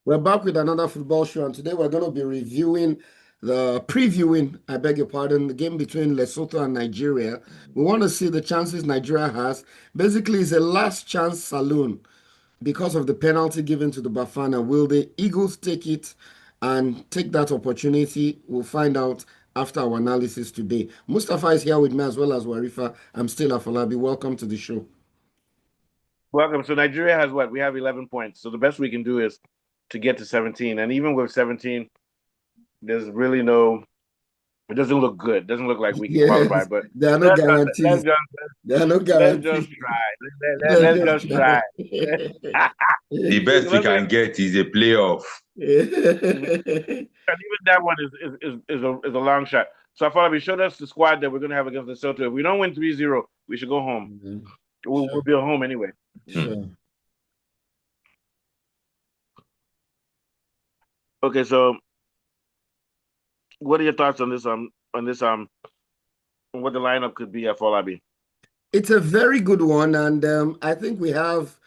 We're back with another football show, and today we're going to be previewing, I beg your pardon, the game between Lesotho and Nigeria. We want to see the chances Nigeria has. Basically, it's a last chance saloon because of the penalty given to the Bafana. Will the Eagles take it and take that opportunity? We'll find out after our analysis today. Mustafa is here with me as well as Warifa. I'm still Afolabi. Welcome to the show. Welcome. So Nigeria has what? We have 11 points. So the best we can do is to get to 17. And even with 17, there's really no. It doesn't look good. It doesn't look like we can qualify. Yes, But there are no let's just let's guarantees. just There are no let's just guarantees. try. Let's Let's just just try. try. The best we Let's can get is a playoff. and even that one is a long shot. So I thought we showed us the squad that we're gonna have against Lesotho. If we don't win 3-0, we should go home. We'll Sure, be at home anyway. sure. Okay, so what are your thoughts on this what the lineup could be at Falabi? It's a very good one, and I think we have,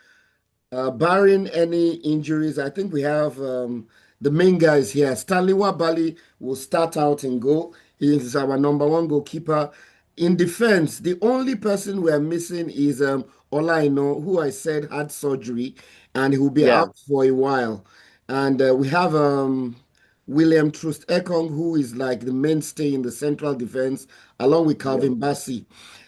barring any injuries, I think we have the main guys here. Stanley Wabali will start out in goal. He is our number one goalkeeper. In defense, the only person we are missing is Olaino, who I said had surgery, and he will be Yeah, out for a while. And we have William Troost Ekong, who is like the mainstay in the central defense, along with yeah, Calvin Bassey.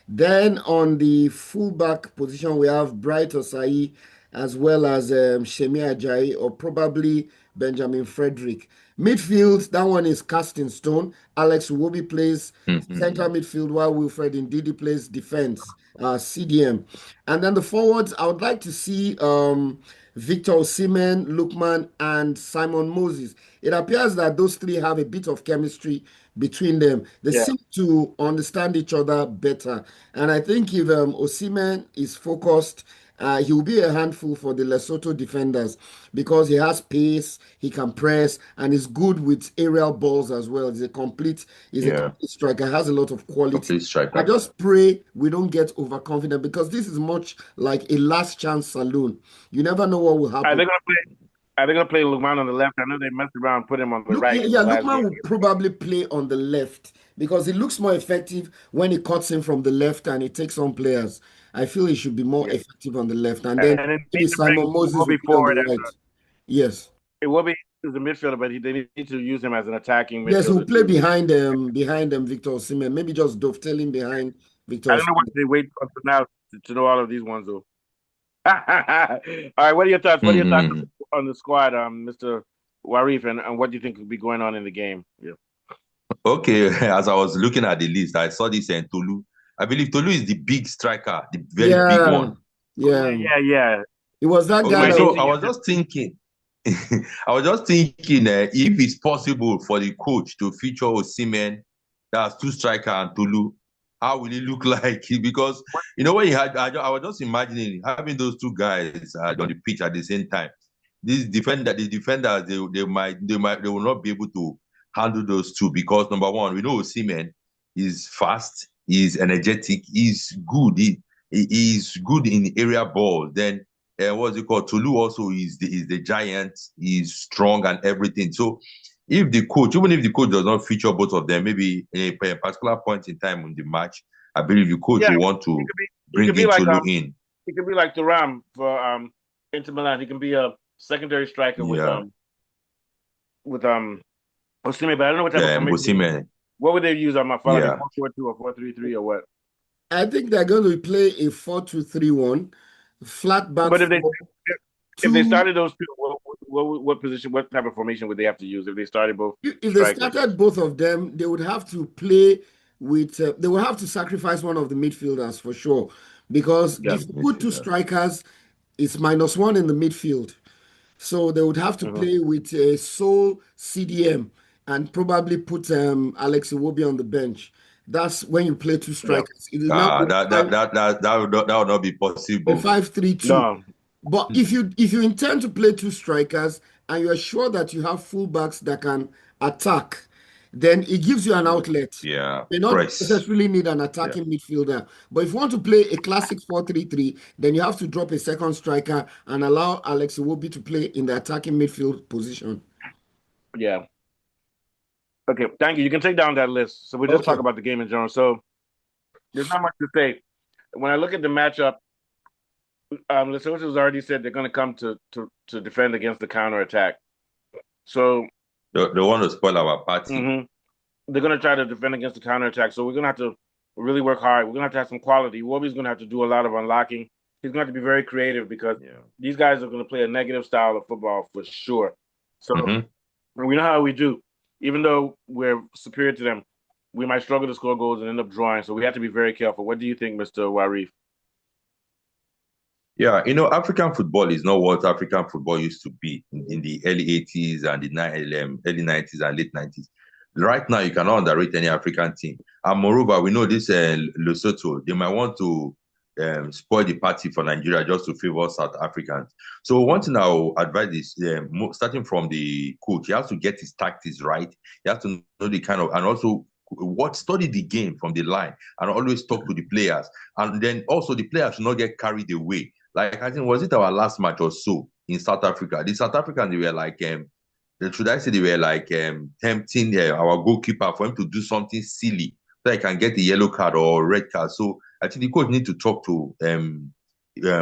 Then on the fullback position, we have Bright Osai as well as Shemi Ajayi or probably Benjamin Frederick. Midfield, that one is cast in stone. Alex Iwobi plays central midfield while Wilfred Ndidi plays defense, CDM. And then the forwards, I would like to see Victor Osimhen, Lookman, and Simon Moses. It appears that those three have a bit of chemistry between them. They yeah. seem to understand each other better. And I think if Osimhen is focused, he will be a handful for the Lesotho defenders because he has pace, he can press, and is good with aerial balls as well. He's a Yeah, complete striker, has a lot of quality. complete I striker. just pray we don't get overconfident because this is much like a last chance saloon. You never know what will Are happen. they gonna play? Are they gonna play Lukman on the left? I know they messed around and put him on the Look, right in yeah, the last Lookman game. will probably play on the left because it looks more effective when he cuts in from the left and he takes on players. I feel he should be more Yeah, effective on the left. And and then then they maybe need to bring Simon Moses will Iwobi play on the forward right. Yes. Iwobi is a midfielder, but they need to use him as an attacking Yes, he'll midfielder play too. behind Victor Osimhen. Maybe just dovetailing behind Victor I don't know why Osimhen. they wait until now to know all of these ones though. All right, what are your thoughts? What are your thoughts Mm-hmm. on the squad, Mr. Warif, and what do you think could be going on in the game? Yeah. Okay, as I was looking at the list, I saw this and Tolu. I believe Tolu is the big striker, the very big Yeah, one. Oh yeah. yeah, yeah, yeah. It was that He guy Okay, might that need so was to I use was it. just thinking, if it's possible for the coach to feature Osimhen, that's two striker and Tolu, how will it look like? Because when you had, I was just imagining having those two guys on the pitch at the same time. The defenders, they will not be able to handle those two because number one, we know Osimhen is fast, he's energetic, he's good, he's good in area ball. Then what's it called? Tolu also is the giant, he's strong and everything. So even if the coach does not feature both of them, maybe in a particular point in time in the match, I believe the coach Yeah, will want he to could be. He bring could be in like Tolu in. He could be like Thuram for Inter Milan. He can be a secondary striker Yeah, with Osimhen, but I don't know what type of formation. Osimhen. What would they use on my follow? Be Yeah. 4-4-2 or 4-3-3 or what? I think they're going to play a 4-2-3-1, flat back But four, if they two. started those two, what position, what type of formation would they have to use if they started both If they strikers? started both of them, they would have to play with, they will have to sacrifice one of the midfielders for sure. Because Yeah. if you put two Midfielder. strikers, it's -1 in the midfield. So they would have to Hmm. play with a sole CDM and probably put Alex Iwobi on the bench. That's when you play two Yeah. strikers. It is now That would not be a possible. 5-3-2. No. But if you intend to play two strikers and you are sure that you have fullbacks that can attack, then it gives you an outlet. Yeah, You may not press. necessarily need an Yeah. attacking midfielder, but if you want to play a classic 4-3-3, then you have to drop a second striker and allow Alex Iwobi to play in the attacking midfield position. Yeah. Okay, thank you. You can take down that list. So we'll just talk Okay. about the game in general. So there's not much to say. When I look at the matchup, Lesotho has already said they're going to come to defend against the counter attack. So They want to spoil our party. they're going to try to defend against the counter attack. So we're going to have to really work hard. We're going to have some quality. Wobi's going to have to do a lot of unlocking. He's going to have to be very creative because these guys are going to play a negative style of football for sure. So we know how we do. Even though we're superior to them, we might struggle to score goals and end up drawing. So we have to be very careful. What do you think, Mr. Warif? Yeah, African football is not what African football used to be in the early 80s and the early 90s and late 90s. Right now, you cannot underrate any African team. And moreover, we know this Lesotho, they might want to spoil the party for Nigeria just to favor South Africans. So one thing I will advise is, starting from the coach, he has to get his tactics right. He has to know the kind of, and also study the game from the line and always talk to the players. And then also the players should not get carried away. Like, I think, was it our last match or so in South Africa? The South Africans, they were like, should I say they were like tempting our goalkeeper for him to do something silly so he can get a yellow card or red card. So I think the coach need to talk to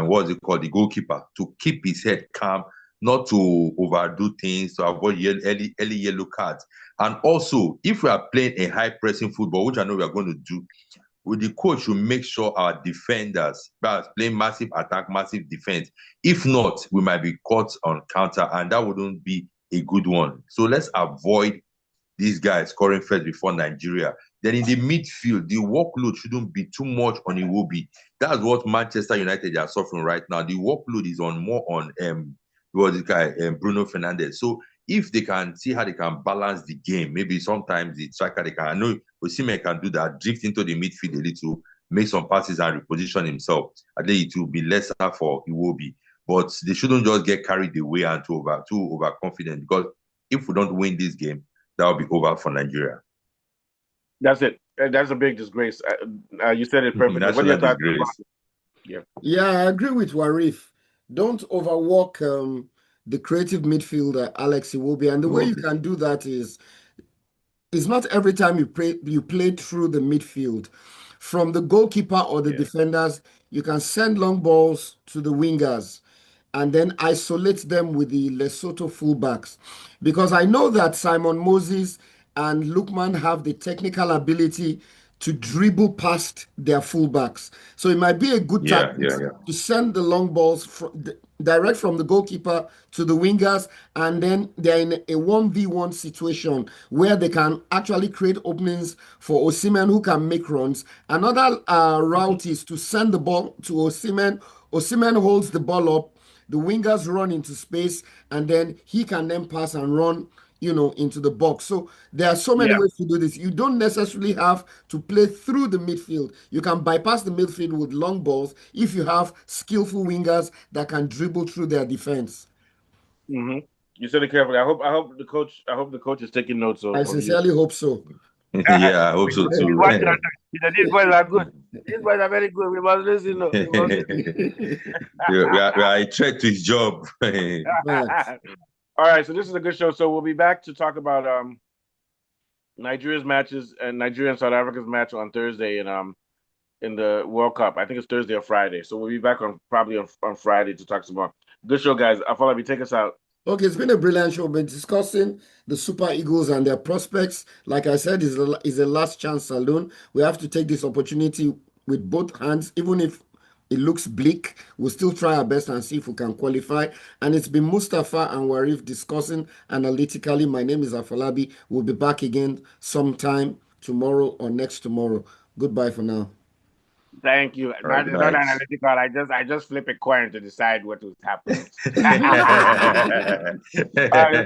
what's it called, the goalkeeper, to keep his head calm, not to overdo things, to avoid early yellow cards. And also, if we are playing a high pressing football, which I know we are going to do, with the coach should make sure our defenders playing massive attack, massive defense. If not, we might be caught on counter, and that wouldn't be a good one. So let's avoid these guys scoring first before Nigeria. Then in the midfield, the workload shouldn't be too much on Iwobi. That's what Manchester United are suffering right now. The workload is more on Bruno Fernandes. So if they can see how they can balance the game, maybe sometimes the striker they can. I know Osimhen can do that, drift into the midfield a little, make some passes and reposition himself. I think it will be lesser for Iwobi. But they shouldn't just get carried away and too overconfident, because if we don't win this game, that will be over for Nigeria. That's it. That's a big disgrace. You said it perfectly. What are your thoughts? Yeah, I agree with Warif. Don't overwork the creative midfielder, Alex Iwobi. And the way you can do that is, it's not every time you play through the midfield. From the goalkeeper or the defenders, you can send long balls to the wingers and then isolate them with the Lesotho fullbacks. Because I know that Simon Moses and Lukman have the technical ability to dribble past their fullbacks. So it might be a good tactic to send the long balls direct from the goalkeeper to the wingers, and then they're in a 1v1 situation where they can actually create openings for Osimhen, who can make runs. Another route is to send the ball to Osimhen. Osimhen holds the ball up, the wingers run into space, and then he can then pass and run into the box. So there are so many ways to do this. You don't necessarily have to play through the midfield. You can bypass the midfield with long balls if you have skillful wingers that can dribble through their defense. You said it carefully. I hope the coach is taking notes. I sincerely hope so. Yeah, I hope so too. These boys are good. These boys are very good. We must listen. We are a threat to his job. All right, so this is a good show. So we'll be back to talk about Nigeria's matches and Nigeria and South Africa's match on Thursday in the World Cup. I think it's Thursday or Friday. So we'll be back probably on Friday to talk some more. Good show, guys. Afolabi, take us out. Okay, it's been a brilliant show. We've been discussing the Super Eagles and their prospects. Like I said, is a last chance saloon. We have to take this opportunity with both hands, even if it looks bleak. We'll still try our best and see if we can qualify. And it's been Mustafa and Warif discussing analytically. My name is Afolabi. We'll be back again sometime tomorrow or next tomorrow. Goodbye for now. Thank you. Not analytical. I just flip a coin to decide what was happening.